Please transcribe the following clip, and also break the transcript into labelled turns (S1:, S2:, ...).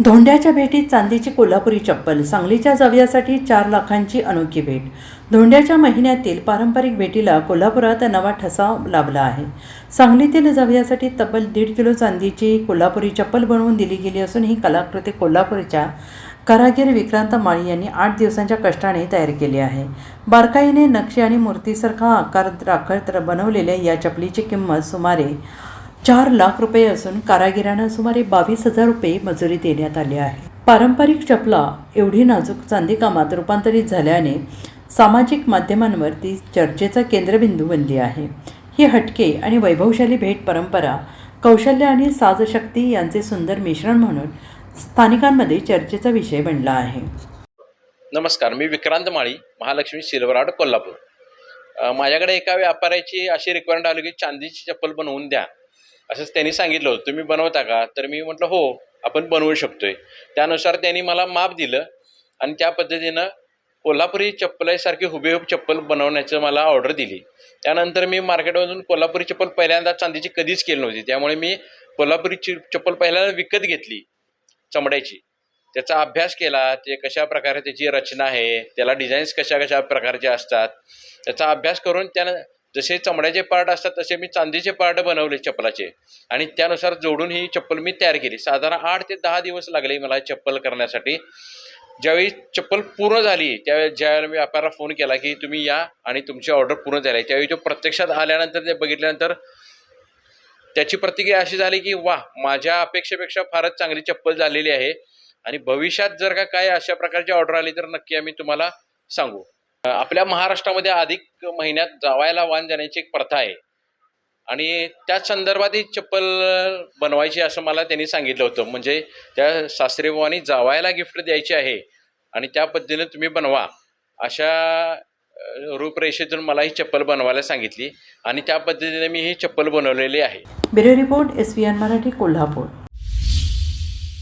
S1: धोंड्याच्या भेटीत चांदीची कोल्हापुरी चप्पल, सांगलीच्या जावयासाठी 4 लाखांची अनोखी भेट. धोंड्याच्या महिन्यातील पारंपरिक भेटीला कोल्हापुरात नवा ठसा लाभला आहे. सांगलीतील जावयासाठी तब्बल 1.5 किलो चांदीची कोल्हापुरी चप्पल बनवून दिली गेली असून ही कलाकृती कोल्हापूरच्या कारागीर विक्रांत माळी यांनी 8 दिवसांच्या कष्टाने तयार केली आहे. बारकाईने नक्षी आणि मूर्तीसारखा आकार राखत बनवलेल्या या चपलीची किंमत सुमारे 4 लाख रुपये असून कारागिरांना सुमारे 22,000 रुपये मजुरी देण्यात आली आहे. पारंपरिक चपला एवढी नाजूक चांदीकामात रूपांतरित झाल्याने सामाजिक माध्यमांवर ती चर्चेचा केंद्रबिंदू बनली आहे. ही हटके आणि वैभवशाली भेट परंपरा, कौशल्य आणि साजशक्ती यांचे सुंदर मिश्रण म्हणून स्थानिकांमध्ये चर्चेचा विषय बनला आहे.
S2: नमस्कार, मी विक्रांत माळी, महालक्ष्मी सिल्वर आर्ट, कोल्हापूर. माझ्याकडे एका व्यापाऱ्याची अशी रिक्वायरमेंट आली की चांदीची चप्पल बनवून द्या, असंच त्यांनी सांगितलं होतं. तुम्ही बनवता का? तर मी म्हटलं हो, आपण बनवू शकतोय. त्यानुसार त्यांनी मला माप दिलं आणि त्या पद्धतीनं कोल्हापुरी चप्पलासारखी हुबेहूब चप्पल बनवण्याचं मला ऑर्डर दिली. त्यानंतर मी मार्केटमधून कोल्हापुरी चप्पल पहिल्यांदा चांदीची कधीच केली नव्हती, त्यामुळे मी कोल्हापुरी चप्पल पहिल्यांदा विकत घेतली चमड्याची. त्याचा अभ्यास केला, ते कशा प्रकारे त्याची रचना आहे, त्याला डिझाईन्स कशा कशा प्रकारचे असतात, त्याचा अभ्यास करून त्यानं जसे चमड्याचे पार्ट असतात तसे मी चांदीचे पार्ट बनवले चप्पलाचे आणि त्यानुसार जोडून ही चप्पल मी तयार केली. साधारण 8 ते 10 दिवस लागले मला चप्पल करण्यासाठी. ज्यावेळी चप्पल पूर्ण झाली त्यावेळी ज्यावेळेला मी व्यापाऱ्याला फोन केला की तुम्ही या आणि तुमची ऑर्डर पूर्ण झाली, त्यावेळी तो प्रत्यक्षात आल्यानंतर ते बघितल्यानंतर त्याची प्रतिक्रिया अशी झाली की वा, माझ्या अपेक्षेपेक्षा फारच चांगली चप्पल झालेली आहे आणि भविष्यात जर का काय अशा प्रकारची ऑर्डर आली तर नक्की आम्ही तुम्हाला सांगू. आपल्या महाराष्ट्रामध्ये अधिक महिन्यात जावायला वाण जाण्याची एक प्रथा आहे आणि त्याच संदर्भात ही चप्पल बनवायची असं मला त्यांनी सांगितलं होतं. म्हणजे त्या सासरेबुवांनी जावायला गिफ्ट द्यायची आहे आणि त्या पद्धतीने तुम्ही बनवा, अशा रूपरेषेतून मला ही चप्पल बनवायला सांगितली आणि त्या पद्धतीने मी ही चप्पल बनवलेली आहे.
S1: Bureau report, SVN Marathi, Kolhapur.